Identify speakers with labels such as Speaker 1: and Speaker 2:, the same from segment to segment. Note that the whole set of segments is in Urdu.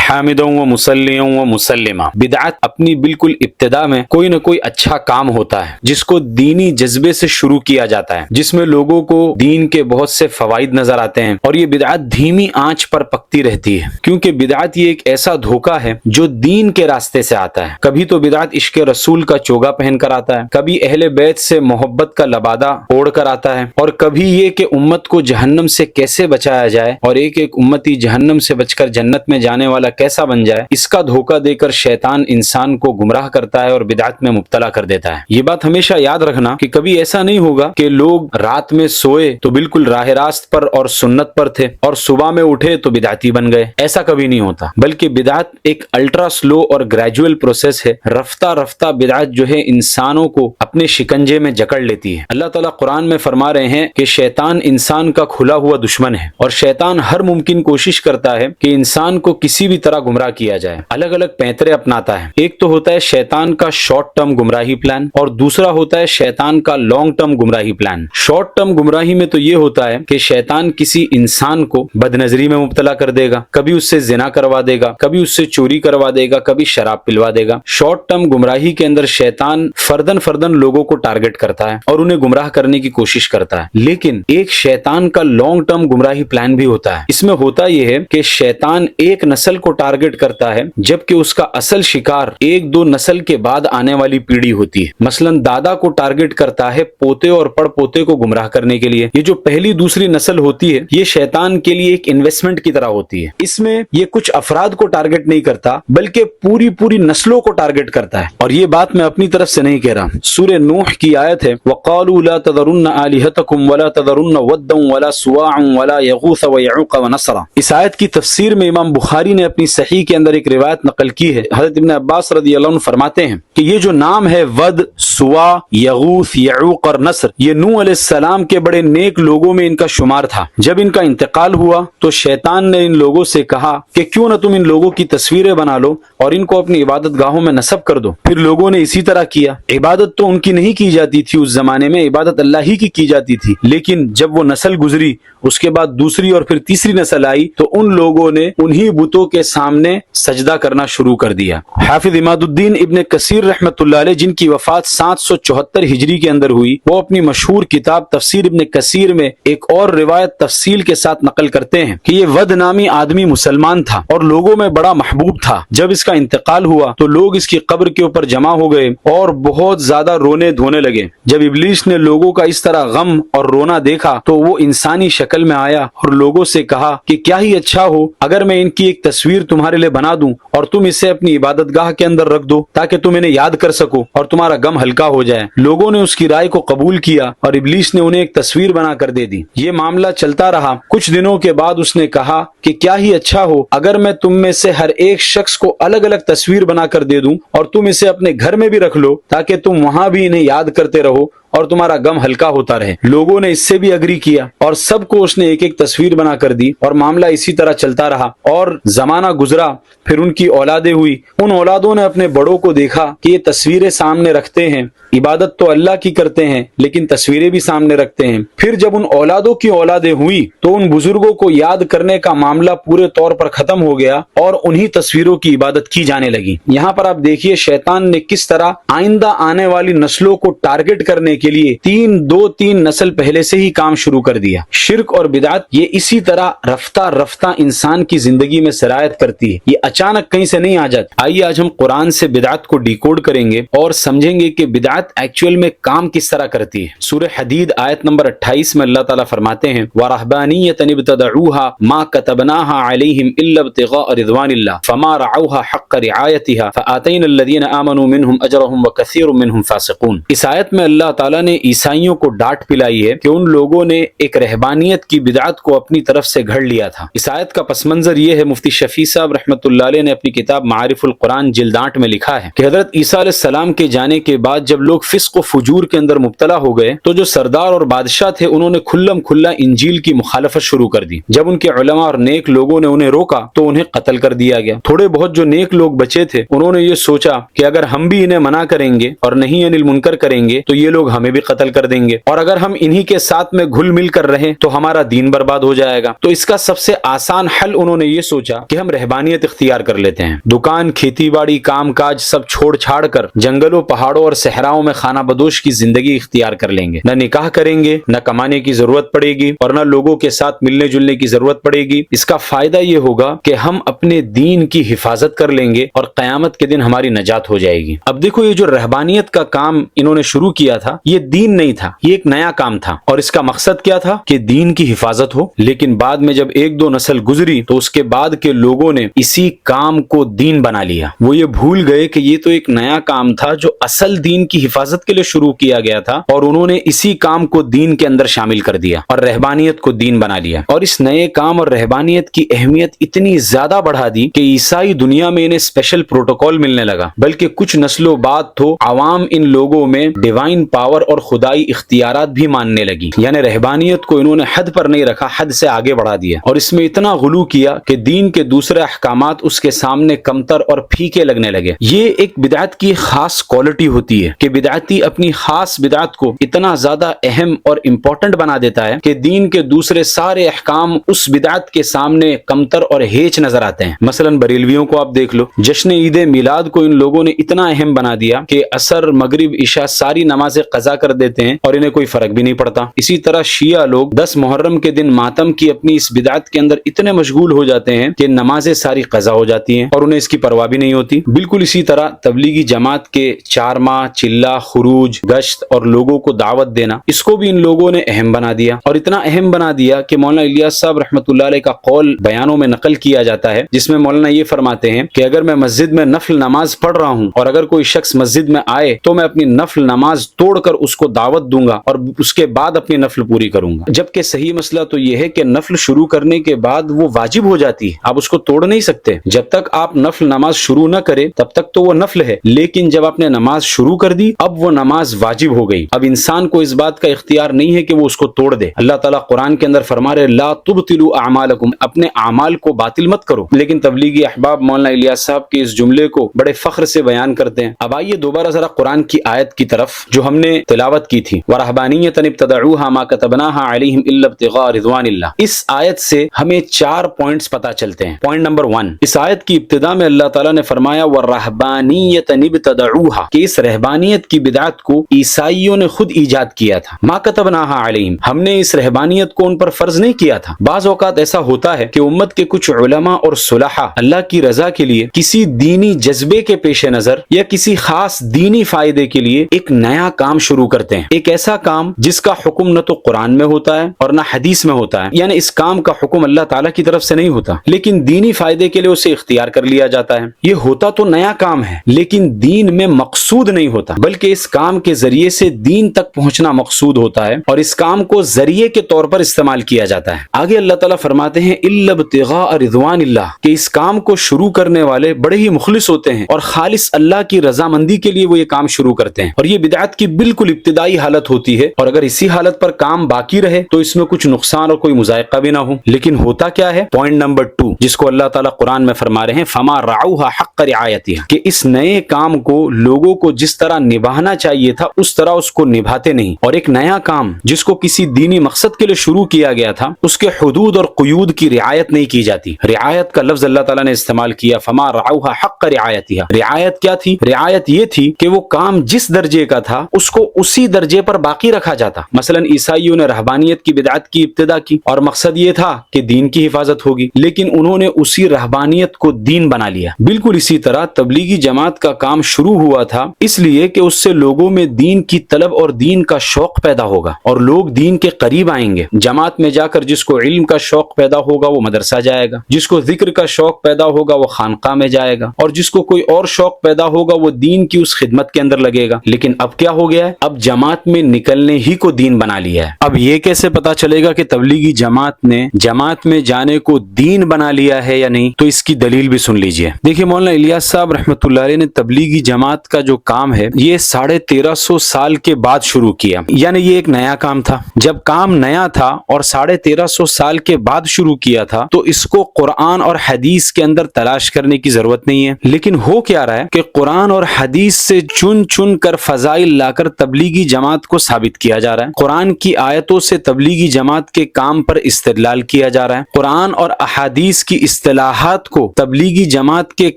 Speaker 1: حامدا و مسلما و مسلما۔ بدعت اپنی بالکل ابتدا میں کوئی نہ کوئی اچھا کام ہوتا ہے جس کو دینی جذبے سے شروع کیا جاتا ہے، جس میں لوگوں کو دین کے بہت سے فوائد نظر آتے ہیں، اور یہ بدعت دھیمی آنچ پر پکتی رہتی ہے، کیونکہ بدعت یہ ایک ایسا دھوکہ ہے جو دین کے راستے سے آتا ہے۔ کبھی تو بدعت عشق رسول کا چوگا پہن کر آتا ہے، کبھی اہل بیت سے محبت کا لبادہ اوڑھ کر آتا ہے، اور کبھی یہ کہ امت کو جہنم سے کیسے بچایا جائے اور ایک ایک امتی جہنم سے بچ کر جنت میں جانے والا کیسا بن جائے، اس کا دھوکہ دے کر شیطان انسان کو گمراہ کرتا ہے اور بدعت میں مبتلا کر دیتا ہے۔ یہ بات ہمیشہ یاد رکھنا کہ کبھی ایسا نہیں ہوگا کہ لوگ رات میں سوئے تو بالکل راہ راست پر اور سنت پر تھے اور صبح میں اٹھے تو بدعتی بن گئے، ایسا کبھی نہیں ہوتا، بلکہ بدعت ایک الٹرا سلو اور گریجول پروسیس ہے۔ رفتہ رفتہ بدعت جو ہے انسانوں کو اپنے شکنجے میں جکڑ لیتی ہے۔ اللہ تعالیٰ قرآن میں فرما رہے ہیں کہ شیطان انسان کا کھلا ہوا دشمن ہے، اور شیطان ہر ممکن کوشش کرتا ہے کہ انسان کو کسی بھی طرح گمراہ کیا جائے۔ الگ الگ پینترے اپناتا ہے۔ ایک تو ہوتا ہے شیطان کا شارٹ ٹرم گمراہی پلان، اور دوسرا ہوتا ہے شیطان کا لانگ ٹرم گمراہی پلان۔ شارٹ ٹرم گمراہی میں تو یہ ہوتا ہے کہ شیطان کسی انسان کو بد نظری میں مبتلا کر دے گا، کبھی اس سے زنا کروا دے گا، کبھی اس سے چوری کروا دے گا، کبھی شراب پلوا دے گا۔ شارٹ ٹرم گمراہی کے اندر شیطان فردن لوگوں کو ٹارگٹ کرتا ہے اور انہیں گمراہ کرنے کی کوشش کرتا ہے، لیکن ایک شیطان کا لانگ ٹرم گمراہی پلان بھی ہوتا ہے۔ اس میں ہوتا یہ ہے کہ شیطان ایک نسل کو ٹارگٹ کرتا ہے، جبکہ اس کا اصل شکار ایک دو نسل کے بعد آنے والی پیڑھی ہوتی ہے۔ مثلا دادا کو ٹارگٹ کرتا ہے پوتے اور پڑ پوتے کو گمراہ کرنے کے لیے۔ یہ جو پہلی دوسری نسل ہوتی ہے یہ شیطان کے لیے ایک انویسٹمنٹ کی طرح ہوتی ہے۔ اس میں یہ کچھ افراد کو ٹارگٹ نہیں کرتا بلکہ پوری نسلوں کو ٹارگٹ کرتا ہے، اور یہ بات میں اپنی طرف سے نہیں کہہ رہا۔ سورہ نوح کی آیت ہے وَقَالُوا لَا تَذَرُنَّ آلِهَتَكُمْ وَلَا تَذَرُنَّ وَدًّا وَلَا سُوَاعًا وَلَا يَغُوثَ وَيَعُوقَ وَنَسْرًا۔ اس آیت کی تفسیر میں امام بخاری نے اپنی صحیح کے اندر ایک روایت نقل کی ہے۔ حضرت ابن عباس رضی اللہ عنہ فرماتے ہیں کہ یہ جو نام ہے ود، سوا، یغوث، یعوق اور نصر، یہ نوح علیہ السلام کے بڑے نیک لوگوں میں ان کا شمار تھا۔ جب ان کا انتقال ہوا تو شیطان نے ان لوگوں سے کہا کہ کیوں نہ تم ان لوگوں کی تصویریں بنا لو اور ان کو اپنی عبادت گاہوں میں نصب کر دو۔ پھر لوگوں نے اسی طرح کیا۔ عبادت تو ان کی نہیں کی جاتی تھی، اس زمانے میں عبادت اللہ ہی کی جاتی تھی، لیکن جب وہ نسل گزری، اس کے بعد دوسری اور پھر تیسری نسل آئی، تو ان لوگوں نے انہی بتوں کے سامنے سجدہ کرنا شروع کر دیا۔ حافظ عماد الدین ابن کثیر رحمۃ اللہ علیہ، جن کی وفات 774 ہجری کے اندر ہوئی، وہ اپنی مشہور کتاب تفسیر ابن کثیر میں ایک اور روایت تفصیل کے ساتھ نقل کرتے ہیں کہ یہ ود نامی آدمی مسلمان تھا اور لوگوں میں بڑا محبوب تھا۔ جب اس کا انتقال ہوا تو لوگ اس کی قبر کے اوپر جمع ہو گئے اور بہت زیادہ رونے دھونے لگے۔ جب ابلیس نے لوگوں کا اس طرح غم اور رونا دیکھا تو وہ انسانی شکل میں آیا اور لوگوں سے کہا کہ کیا ہی اچھا ہو اگر میں ان کی ایک تصویر تمہارے لیے بنا دوں اور تم اسے اپنی عبادت گاہ کے اندر رکھ دو تاکہ تم انہیں یاد کر سکو اور تمہارا غم ہلکا ہو جائے۔ لوگوں نے اس کی رائے کو قبول کیا اور ابلیس نے انہیں ایک تصویر بنا کر دے دی۔ یہ معاملہ چلتا رہا۔ کچھ دنوں کے بعد اس نے کہا کہ کیا ہی اچھا ہو اگر میں تم میں سے ہر ایک شخص کو الگ الگ تصویر بنا کر دے دوں اور تم اسے اپنے گھر میں بھی رکھ لو تاکہ تم وہاں بھی انہیں یاد کرتے رہو اور تمہارا غم ہلکا ہوتا رہے۔ لوگوں نے اس سے بھی اگری کیا اور سب کو اس نے ایک ایک تصویر بنا کر دی، اور معاملہ اسی طرح چلتا رہا اور زمانہ گزرا۔ پھر ان کی اولادیں ہوئی۔ ان اولادوں نے اپنے بڑوں کو دیکھا کہ یہ تصویریں سامنے رکھتے ہیں، عبادت تو اللہ کی کرتے ہیں لیکن تصویریں بھی سامنے رکھتے ہیں۔ پھر جب ان اولادوں کی اولادیں ہوئی تو ان بزرگوں کو یاد کرنے کا معاملہ پورے طور پر ختم ہو گیا اور انہی تصویروں کی عبادت کی جانے لگی۔ یہاں پر آپ دیکھیے شیطان نے کس طرح آئندہ آنے والی نسلوں کو ٹارگٹ کرنے کے لیے تین نسل پہلے سے ہی کام شروع کر دیا۔ شرک اور بدعت یہ اسی طرح رفتہ رفتہ انسان کی زندگی میں سرایت کرتی ہے، یہ اچانک کہیں سے نہیں آ جاتی۔ آئیے آج ہم قرآن سے بدعت کو ڈیکوڈ کریں گے اور سمجھیں گے کہ بدعت ایکچوئل میں کام کس طرح کرتی ہے۔ سورہ حدید آیت نمبر 28 میں اللہ تعالیٰ فرماتے ہیں وَرَهْبَانِيَّةً ابْتَدَعُوهَا مَا كَتَبْنَاهَا عَلَيْهِمْ إِلَّا ابْتِغَاءَ رِضْوَانِ اللَّهِ فَمَا رَعَوْهَا حَقَّ رِعَايَتِهَا فَآتَيْنَا الَّذِينَ آمَنُوا مِنْهُمْ أَجْرَهُمْ وَكَثِيرٌ مِنْهُمْ فَاسِقُونَ۔ اس آیت میں اللہ تعالیٰ نے عیسائیوں کو ڈانٹ پلائی ہے کہ ان لوگوں نے ایک رہبانیت کی بدعت کو اپنی طرف سے گھڑ لیا تھا۔ اس آیت کا پس منظر یہ ہے، مفتی شفیع صاحب رحمۃ اللہ علیہ نے اپنی کتاب معارف القرآن جلد 8 میں لکھا ہے کہ حضرت عیسیٰ علیہ السلام کے جانے کے بعد جب لوگ فسق و فجور کے اندر مبتلا ہو گئے تو جو سردار اور بادشاہ تھے انہوں نے کھلم کھلا انجیل کی مخالفت شروع کر دی۔ جب ان کے علماء اور نیک لوگوں نے انہیں روکا تو انہیں قتل کر دیا گیا۔ تھوڑے بہت جو نیک لوگ بچے تھے انہوں نے یہ سوچا کہ اگر ہم بھی انہیں منع کریں گے اور نہیں انل منکر کریں گے تو یہ لوگ ہمیں بھی قتل کر دیں گے، اور اگر ہم انہی کے ساتھ میں گھل مل کر رہیں تو ہمارا دین برباد ہو جائے گا۔ تو اس کا سب سے آسان حل انہوں نے یہ سوچا کہ ہم رہبانیت اختیار کر لیتے ہیں، دکان، کھیتی باڑی، کام کاج سب چھوڑ چھاڑ کر جنگلوں، پہاڑوں اور صحراؤں میں خانہ بدوش کی زندگی اختیار کر لیں گے، نہ نکاح کریں گے، نہ کمانے کی ضرورت پڑے گی اور نہ لوگوں کے ساتھ ملنے جلنے کی ضرورت پڑے گی۔ اس کا فائدہ یہ ہوگا کہ ہم اپنے دین کی حفاظت کر لیں گے اور قیامت کے دن ہماری نجات ہو جائے گی۔ اب دیکھو یہ جو رہبانیت کا کام انہوں نے شروع کیا تھا یہ دین نہیں تھا، یہ ایک نیا کام تھا، اور اس کا مقصد کیا تھا کہ دین کی حفاظت ہو۔ لیکن بعد میں جب ایک دو نسل گزری تو اس کے بعد کے لوگوں نے اسی کام کو دین بنا لیا، وہ یہ بھول گئے کہ یہ تو ایک نیا کام تھا جو اصل دین کی حفاظت کے لیے شروع کیا گیا تھا، اور انہوں نے اسی کام کو دین کے اندر شامل کر دیا اور رہبانیت کو دین بنا لیا، اور اس نئے کام اور رہبانیت کی اہمیت اتنی زیادہ بڑھا دی کہ عیسائی دنیا میں انہیں اسپیشل پروٹوکول ملنے لگا، بلکہ کچھ نسلوں بعد تو عوام ان لوگوں میں ڈیوائن پاور اور خدائی اختیارات بھی ماننے لگی، یعنی رہبانیت کو انہوں نے حد پر نہیں رکھا، حد سے آگے بڑھا دیا، اور اس میں اتنا غلو کیا کہ دین کے دوسرے احکامات اس کے سامنے کمتر اور پھیکے لگنے لگے۔ یہ ایک بدعت کی خاص کوالٹی ہوتی ہے کہ بدعتی اپنی خاص بدعت کو اتنا زیادہ اہم اور امپورٹنٹ بنا دیتا ہے کہ دین کے دوسرے سارے احکام اس بدعت کے سامنے کمتر اور ہیچ نظر آتے ہیں۔ مثلا بریلویوں کو آپ دیکھ لو، جشن عید میلاد کو ان لوگوں نے اتنا اہم بنا دیا کہ عصر، مغرب، عشاء ساری نمازیں قضا کر دیتے ہیں اور انہیں کوئی فرق بھی نہیں پڑتا۔ اسی طرح شیعہ لوگ 10 محرم کے دن ماتم کی اپنی اس بدعت کے اندر اتنے مشغول ہو جاتے ہیں کہ نمازیں ساری قضا ہو جاتی ہیں اور انہیں اس کی پرواہ بھی نہیں ہوتی۔ بالکل اسی طرح تبلیغی جماعت کے 4 ماہ، چلہ، خروج، گشت اور لوگوں کو دعوت دینا، اس کو بھی ان لوگوں نے اہم بنا دیا، اور اتنا اہم بنا دیا کہ مولانا الیاس صاحب رحمۃ اللہ علیہ کا قول بیانوں میں نقل کیا جاتا ہے، جس میں مولانا یہ فرماتے ہیں کہ اگر میں مسجد میں نفل نماز پڑھ رہا ہوں اور اگر کوئی شخص مسجد میں آئے تو میں اپنی نفل نماز توڑ کر اس کو دعوت دوں گا اور اس کے بعد اپنی نفل پوری کروں گا، جبکہ صحیح مسئلہ تو یہ ہے کہ نفل شروع کرنے کے بعد وہ واجب ہو جاتی ہے، آپ اس کو توڑ نہیں سکتے۔ جب تک آپ نفل نماز شروع نہ کریں تب تک تو وہ نفل ہے، لیکن جب آپ نے نماز شروع کر دی اب وہ نماز واجب ہو گئی، اب انسان کو اس بات کا اختیار نہیں ہے کہ وہ اس کو توڑ دے۔ اللہ تعالیٰ قرآن کے اندر فرما رہے لا تبطلوا اعمالکم، اپنے اعمال کو باطل مت کرو، لیکن تبلیغی احباب مولانا الیاس صاحب کے اس جملے کو بڑے فخر سے بیان کرتے ہیں۔ اب آئیے دوبارہ ذرا قرآن کی آیت کی طرف جو ہم نے تلاوت کی تھی، وَرَهْبَانِيَّةً ابْتَدَعُوهَا مَا كَتَبْنَاهَا عَلَيْهِمْ إِلَّا ابْتِغَاءَ رِضْوَانِ اللَّهِ، اس آیت سے ہمیں 4 پوائنٹس پتہ چلتے ہیں۔ پوائنٹ نمبر 1، اس آیت کی ابتدا میں اللہ تعالیٰ نے فرمایا وَرَهْبَانِيَّةً ابْتَدَعُوهَا، کہ اس رہبانیت کی بدعت کو عیسائیوں نے خود ایجاد کیا تھا۔ مَا كَتَبْنَاهَا عَلَيْهِمْ، ہم نے اس رہبانیت کو ان پر فرض نہیں کیا تھا۔ بعض اوقات ایسا ہوتا ہے کہ امت کے کچھ علماء اور صلحاء اللہ کی رضا کے لیے کسی دینی جذبے کے پیش نظر یا کسی خاص دینی فائدے کے لیے ایک نیا کام شروع کرتے ہیں، ایک ایسا کام جس کا حکم نہ تو قرآن میں ہوتا ہے اور نہ حدیث میں ہوتا ہے، یعنی اس کام کا حکم اللہ تعالیٰ کی طرف سے نہیں ہوتا، لیکن دینی فائدے کے لیے اسے اختیار کر لیا جاتا ہے۔ یہ ہوتا تو نیا کام ہے لیکن دین میں مقصود نہیں ہوتا، بلکہ اس کام کے ذریعے سے دین تک پہنچنا مقصود ہوتا ہے اور اس کام کو ذریعے کے طور پر استعمال کیا جاتا ہے۔ آگے اللہ تعالیٰ فرماتے ہیں اِلَّا ابْتِغَاءَ رِضْوَانِ اللَّهِ، کہ اس کام کو شروع کرنے والے بڑے ہی مخلص ہوتے ہیں اور خالص اللہ کی رضامندی کے لیے وہ یہ کام شروع کرتے ہیں، اور یہ بدعت کی بالکل ابتدائی حالت ہوتی ہے، اور اگر اسی حالت پر کام باقی رہے تو اس میں کچھ نقصان اور کوئی مذائقہ بھی نہ ہو۔ لیکن ہوتا کیا ہے؟ پوائنٹ نمبر 2، جس کو اللہ تعالیٰ قرآن میں فرما رہے ہیں فَمَا رَعَوْهَا حَقَّ رِعَایَتِهَا، کہ اس نئے کام کو لوگوں کو جس طرح نبھانا چاہیے تھا اس طرح اس کو نبھاتے نہیں، اور ایک نیا کام جس کو کسی دینی مقصد کے لیے شروع کیا گیا تھا اس کے حدود اور قیود کی رعایت نہیں کی جاتی۔ رعایت کا لفظ اللہ تعالیٰ نے استعمال کیا فَمَا رَعَوْهَا حَقَّ رِعَایَتِهَا، رعایت کیا تھی؟ رعایت یہ تھی کہ وہ کام جس درجے کا تھا اس کو اسی درجے پر باقی رکھا جاتا۔ مثلا عیسائیوں نے رہبانیت کی بدعت کی ابتدا کی اور مقصد یہ تھا کہ دین کی حفاظت ہوگی، لیکن انہوں نے اسی رہبانیت کو دین بنا لیا۔ بالکل اسی طرح تبلیغی جماعت کا کام شروع ہوا تھا اس لیے کہ اس سے لوگوں میں دین کی طلب اور دین کا شوق پیدا ہوگا اور لوگ دین کے قریب آئیں گے۔ جماعت میں جا کر جس کو علم کا شوق پیدا ہوگا وہ مدرسہ جائے گا، جس کو ذکر کا شوق پیدا ہوگا وہ خانقاہ میں جائے گا، اور جس کو کوئی اور شوق پیدا ہوگا وہ دین کی اس خدمت کے اندر لگے گا۔ لیکن اب کیا ہو گیا ہے؟ اب جماعت میں نکلنے ہی کو دین بنا لیا ہے۔ اب یہ کیسے پتا چلے گا کہ تبلیغی جماعت نے جماعت میں جانے کو دین بنا لیا ہے یا نہیں؟ تو اس کی دلیل بھی سن لیجئے۔ دیکھیے مولانا الیاس صاحب رحمۃ اللہ علیہ نے تبلیغی جماعت کا جو کام ہے یہ 1350 سال کے بعد شروع کیا، یعنی یہ ایک نیا کام تھا۔ جب کام نیا تھا اور 1350 سال کے بعد شروع کیا تھا تو اس کو قرآن اور حدیث کے اندر تلاش کرنے کی ضرورت نہیں ہے. لیکن ہو کیا رہا ہے کہ قرآن اور حدیث سے چن چن کر فضائل لا کر تبلیغی جماعت کو ثابت کیا جا رہا ہے. قرآن کی آیتوں سے تبلیغی جماعت کے کام پر استدلال کیا جا رہا ہے. قرآن اور احادیث کی اصطلاحات کو تبلیغی جماعت کے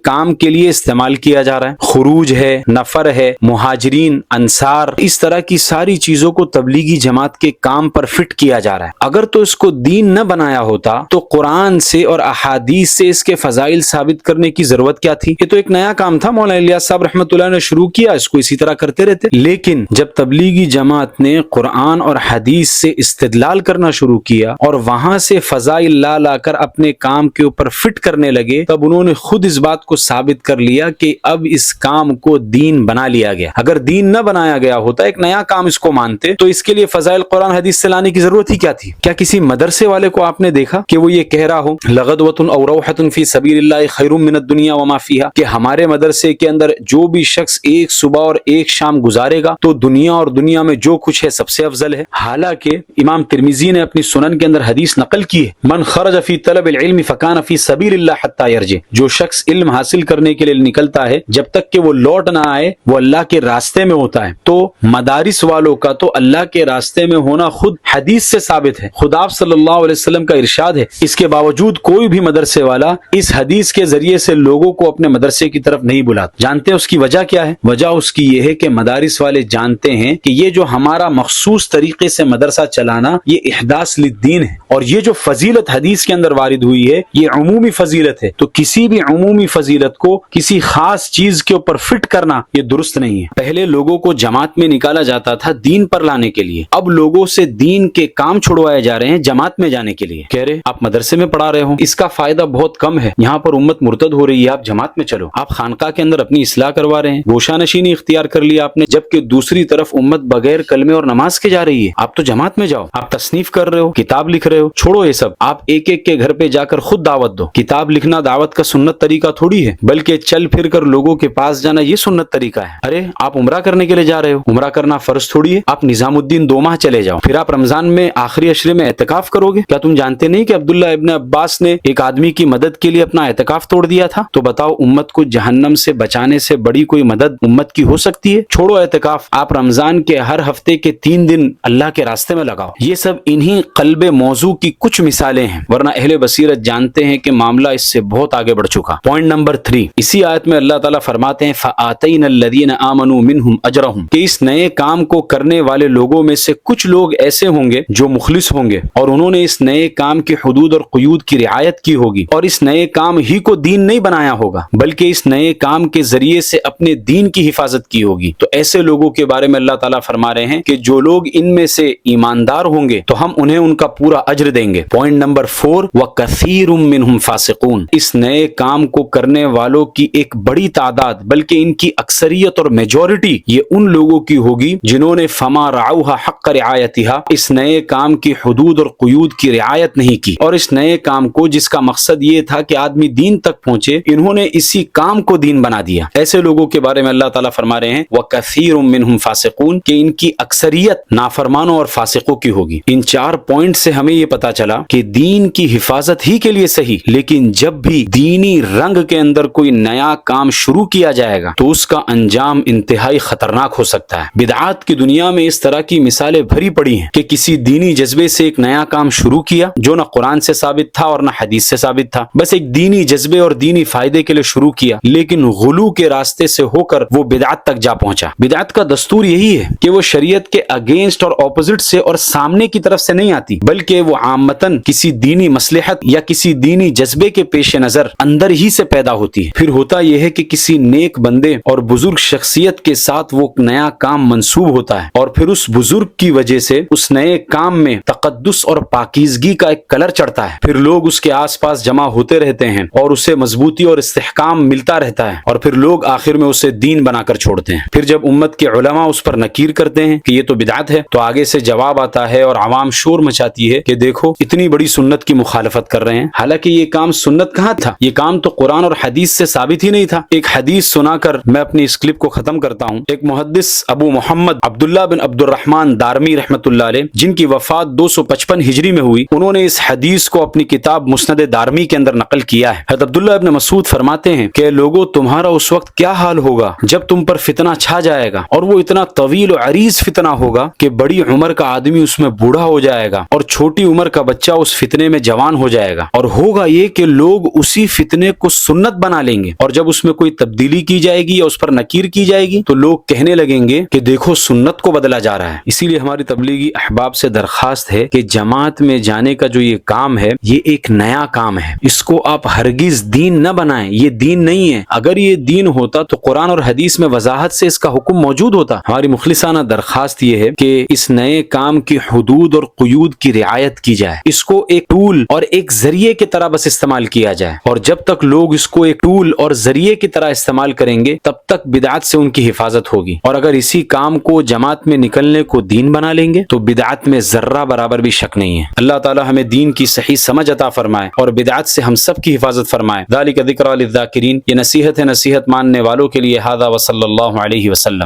Speaker 1: کام کے لیے استعمال کیا جا رہا ہے. خروج ہے، نفر ہے، مہاجرین، انصار، اس طرح کی ساری چیزوں کو تبلیغی جماعت کے کام پر فٹ کیا جا رہا ہے. اگر تو اس کو دین نہ بنایا ہوتا تو قرآن سے اور احادیث سے اس کے فضائل ثابت کرنے کی ضرورت کیا تھی؟ یہ تو ایک نیا کام تھا، مولانا الیاس صاحب رحمۃ اللہ نے شروع کیا، اس کو اسی طرح کرتے رہتے. لیکن جب تبلیغی جماعت نے قرآن اور حدیث سے استدلال کرنا شروع کیا اور وہاں سے فضائل لا لا کر اپنے کام کے اوپر فٹ کرنے لگے، تب انہوں نے خود اس بات کو ثابت کر لیا کہ اب اس کام کو دین بنا لیا گیا. اگر دین نہ بنایا گیا ہوتا، ایک نیا کام اس کو مانتے، تو اس کے لیے فضائل قرآن حدیث سے لانے کی ضرورت ہی کیا تھی؟ کیا کسی مدرسے والے کو آپ نے دیکھا کہ وہ یہ کہہ رہا ہو لغدوۃ او روحۃ فی سبیل اللہ خیر من الدنیا وما فیہا، کہ ہمارے مدرسے کے اندر جو بھی شخص ایک صبح اور ایک شام گزارے گا تو دنیا اور دنیا میں جو کچھ ہے سب سے افضل ہے؟ حالانکہ امام ترمذی نے اپنی سنن کے اندر حدیث نقل کی ہے، من خرج فی طلب العلم فکان فی سبیل اللہ حتی یرجع، جو شخص علم حاصل کرنے کے لیے نکلتا ہے جب تک کہ وہ لوٹ نہ آئے وہ اللہ کے راستے میں ہوتا ہے. تو مدارس والوں کا تو اللہ کے راستے میں ہونا خود حدیث سے ثابت ہے. خدا آپ صلی اللہ علیہ وسلم کا ارشاد ہے. اس کے باوجود کوئی بھی مدرسے والا اس حدیث کے ذریعے سے لوگوں کو اپنے مدرسے کی طرف نہیں بلاتا. جانتے ہیں اس کی وجہ کیا ہے؟ وجہ اس کی یہ ہے کہ مدارس والے جانتے ہیں کہ یہ جو ہمارا مخصوص طریقے سے مدرسہ چلانا یہ احداث للدین ہے، اور یہ جو فضیلت حدیث کے اندر وارد ہوئی ہے یہ عمومی فضیلت ہے. تو کسی بھی عمومی فضیلت کو کسی خاص چیز کے اوپر فٹ کرنا یہ درست نہیں ہے. پہلے لوگوں کو جماعت میں نکالا جاتا تھا دین پر لانے کے لیے، اب لوگوں سے دین کے کام چھڑوائے جا رہے ہیں جماعت میں جانے کے لیے. کہہ رہے آپ مدرسے میں پڑھا رہے ہو، اس کا فائدہ بہت کم ہے، یہاں پر امت مرتد ہو رہی ہے، آپ جماعت میں چلو. آپ خانقاہ کے اندر اپنی اصلاح کروا رہے ہیں، گوشہ نشینی اختیار کر لیا آپ نے، جبکہ دوسری طرف امت بغیر کلمے اور نماز کے جا رہی ہے. آپ تو جماعت میں جاؤ. آپ تصنیف کر رہے ہو، کتاب لکھ رہے ہو، چھوڑو یہ سب. آپ ایک ایک کے گھر پہ جا کر خود دعوت دو. کتاب لکھنا دعوت کا سنت طریقہ تھوڑی ہے، بلکہ چل پھر کر لوگوں کے پاس جانا یہ سنت طریقہ ہے. ارے آپ عمرہ کرنے کے لیے جا رہے ہو، عمرہ کرنا فرض تھوڑی ہے. آپ نظام الدین 2 ماہ چلے جاؤ، پھر آپ رمضان میں آخری عشرے میں اعتکاف کرو گے. کیا تم جانتے نہیں کہ عبداللہ ابن عباس نے ایک آدمی کی مدد کے لیے اپنا اعتکاف توڑ دیا تھا؟ تو بتاؤ امت کو جہنم سے بچانے سے بڑی کوئی مدد امت کی ہو سکتی ہے؟ چھوڑو اعتکاف، آپ رمضان کے ہر ہفتے کے 3 دن اللہ کے راستے میں لگاؤ. یہ سب انہی قلب موضوع کی کچھ مثالیں ہیں، ورنہ اہل بصیرت جانتے ہیں کہ معاملہ اس سے بہت آگے بڑھ چکا. پوائنٹ نمبر 3، اسی آیت میں اللہ تعالیٰ فرماتے ہیں فَآتَيْنَا الَّذِينَ آمَنُوا مِنْهُمْ أَجْرَهُمْ، کہ اس نئے کام کو کرنے والے لوگوں میں سے کچھ لوگ ایسے ہوں گے جو مخلص ہوں گے اور انہوں نے اس نئے کام کے حدود اور قیود کی رعایت کی ہوگی، اور اس نئے کام ہی کو دین نہیں بنایا ہوگا بلکہ اس نئے کام کے ذریعے سے اپنے دین کی حفاظت کی ہوگی. تو ایسے لوگوں کے بارے میں اللہ تعالیٰ فرما رہے ہیں کہ جو لوگ ان میں سے ایماندار ہوں گے تو ہم انہیں ان کا پورا اجر دیں گے. پوائنٹ نمبر 4، وَكَثِيرٌ مِّنْهُمْ فَاسِقُونَ، اس نئے کام کو کرنے والوں کی ایک بڑی تعداد بلکہ ان کی اکثریت اور میجورٹی یہ ان لوگوں کی ہوگی جنہوں نے فما رعوها حق رعایتها، اس نئے کام کی حدود اور قیود کی رعایت نہیں کی، اور اس نئے کام کو جس کا مقصد یہ تھا کہ آدمی دین تک پہنچے انہوں نے اسی کام کو دین بنا دیا. ایسے لوگوں کے بارے میں اللہ تعالیٰ فرما رہے ہیں وَكَثِيرٌ مِّنْهُمْ فَاسِقُونَ، کہ ان کی اکثریت نافرمانوں اور فاسقوں کی ہوگی. ان 4 پوائنٹ سے ہمیں یہ پتا چلا کہ دین کی حفاظت ہی کے لیے صحیح، لیکن جب بھی دینی رنگ کے اندر کوئی نیا کام شروع کیا جائے گا تو اس کا انجام انتہائی خطرناک ہو سکتا ہے. بدعات کی دنیا میں اس طرح کی مثالیں بھری پڑی ہیں کہ کسی دینی جذبے سے ایک نیا کام شروع کیا جو نہ قرآن سے ثابت تھا اور نہ حدیث سے ثابت تھا، بس ایک دینی جذبے اور دینی فائدے کے لیے شروع کیا، لیکن غلو کے راستے سے ہو کر وہ بدعت تک جا پہنچا. بدعت کا دستور یہی ہے کہ وہ شریعت کے اگینسٹ اور اپوزٹ سے اور سامنے کی طرف سے نہیں آتی، بلکہ وہ عامتاً کسی دینی مصلحت یا کسی دینی جذبے کے پیش نظر اندر ہی سے پیدا ہوتی ہے. پھر ہوتا یہ ہے کہ کسی نیک بندے اور بزرگ شخصیت کے ساتھ وہ نیا کام منسوب ہوتا ہے، اور پھر اس بزرگ کی وجہ سے اس نئے کام میں تقدس اور پاکیزگی کا ایک کلر چڑھتا ہے. پھر لوگ اس کے آس پاس جمع ہوتے رہتے ہیں اور اسے مضبوطی اور استحکام ملتا رہتا ہے، اور پھر لوگ آخر میں اسے دین بنا کر چھوڑتے ہیں. پھر جب امت کے علماء اس پر نکیر کرتے ہیں کہ یہ تو بدعت ہے تو آگے سے جواب آتا ہے اور عوام شور مچاتی ہے کہ دیکھو اتنی بڑی سنت کی مخالفت کر رہے ہیں، حالانکہ یہ کام سنت کہاں تھا، یہ کام تو قرآن اور حدیث سے ثابت ہی نہیں تھا. ایک حدیث سنا کر میں اپنی اس کلپ کو ختم کرتا ہوں. ایک محدث ابو محمد عبداللہ بن عبد الرحمن دارمی رحمۃ اللہ علیہ، جن کی وفات 255 ہجری میں ہوئی، انہوں نے اس حدیث کو اپنی کتاب مسند دارمی کے اندر نقل کیا ہے. حضرت عبداللہ ابن مسعود فرماتے ہیں کہ لوگوں تمہارا اس وقت کیا حال ہوگا جب تم پر فتنہ چھا جائے گا، اور وہ اتنا طویل و عریض فتنہ ہوگا کہ بڑی عمر کا آدمی اس میں بوڑھا ہو جائے گا اور چھوٹی عمر کا بچہ اس فتنے میں جوان ہو جائے گا، اور ہوگا یہ کہ لوگ اسی فتنے کو سنت بنا لیں گے، اور جب اس میں کوئی تبدیلی کی جائے گی یا اس پر نکیر کی جائے گی تو لوگ کہنے لگیں گے کہ دیکھو سنت کو بدلا جا رہا ہے۔ اسی لیے ہماری تبلیغی احباب سے درخواست ہے کہ جماعت میں جانے کا جو یہ کام ہے یہ ایک نیا کام ہے، اس کو آپ ہرگز دین نہ بنائیں، یہ دین نہیں ہے۔ اگر یہ دین ہوتا تو قرآن اور حدیث میں وضاحت سے اس کا حکم موجود ہوتا۔ ہماری مخلصانہ درخواست یہ ہے کہ اس نئے کام کی حدود اور قیود کی رعایت کی جائے، اس کو ایک ٹول اور ایک ذریعے کی طرح بس استعمال کیا جائے، اور جب تک لوگ اس کو ایک ٹول اور ذریعے کی طرح استعمال کریں گے تب تک بدعت سے ان کی حفاظت ہوگی، اور اگر اسی کام کو جماعت میں نکلنے کو دین بنا لیں گے تو بدعت میں ذرہ برابر بھی شک نہیں ہے۔ اللہ تعالی ہمیں دین کی صحیح سمجھ عطا فرمائے اور بدعت سے ہم سب کی حفاظت فرمائے۔ ذالک ذکریٰ للذاکرین، یہ نصیحت ہے نصیحت ماننے والوں کے لیے۔ ھذا وصلی اللہ علیہ وسلم۔